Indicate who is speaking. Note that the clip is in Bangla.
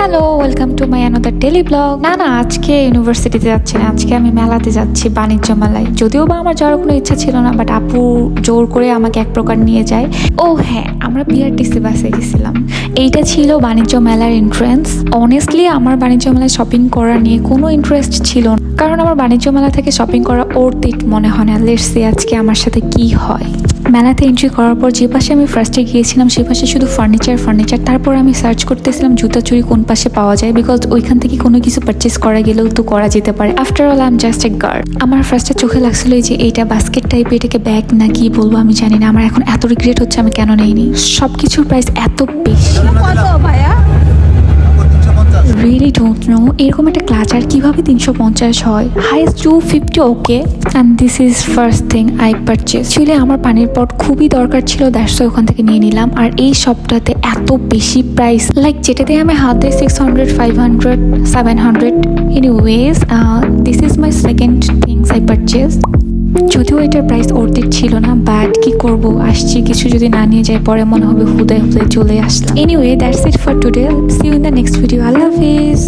Speaker 1: Hello, welcome to my another daily blog. না আজকে ইউনিভার্সিটিতে যাচ্ছি না, আজকে আমি মেলাতে যাচ্ছি, বাণিজ্য মেলায়। যদিও বা আমার যাওয়ার কোনো ইচ্ছা ছিল না, বাট আপু জোর করে আমাকে এক প্রকার নিয়ে যায়। ও হ্যাঁ, আমরা বিআরটিসি বাসে গেছিলাম। এইটা ছিল বাণিজ্য মেলার এন্ট্রেন্স। অনেস্টলি আমার বাণিজ্য মেলায় শপিং করা নিয়ে কোনো ইন্টারেস্ট ছিল না, কারণ আমার বাণিজ্য মেলা থেকে শপিং করা ওর্থ ইট মনে হয় না। লেটস সি আজকে আমার সাথে কি হয়। মেলাতে এন্ট্রি করার পর যে পাশে আমি ফার্স্টে গিয়েছিলাম সে পাশে শুধু ফার্নিচার। তারপর আমি সার্চ করতেছিলাম জুতা চুরি কোন পাশে পাওয়া যায়, বিকজ ওইখান থেকে কোনো কিছু পারচেস করা গেলেও তো করা যেতে পারে। After all I am just a girl. আমার ফার্স্টে চোখে লাগছিল যে এইটা বাস্কেট টাইপ, এটাকে ব্যাগ না কি বলবো আমি জানি না। আমার এখন এত রিগ্রেট হচ্ছে আমি কেন নেইনি। সবকিছুর প্রাইস এত বেশি, রিয়েলি ডোন্ট নো এরকম একটা ক্লাচার কিভাবে 350 হয়। Highest 250 okay. And this is first thing I purchase. ছিল আমার পানির পট খুবই দরকার ছিল, দ্যাটস ওয়াই ওখান থেকে নিয়ে নিলাম। আর এই শপটাতে এত বেশি প্রাইস, লাইক যেটাতে আমি হাত দিয়ে 600, 500, 700 anyways. This is my second things I purchase. যদিও এটার প্রাইস ওর্থ ইট ছিল না, বাট কি করব, আসছি, কিছু যদি না নিয়ে যাই পরে মনে হবে হুদায় চলে আসলাম। Anyway that's it for today. See you in the next video. আল্লাহ হাফিজ।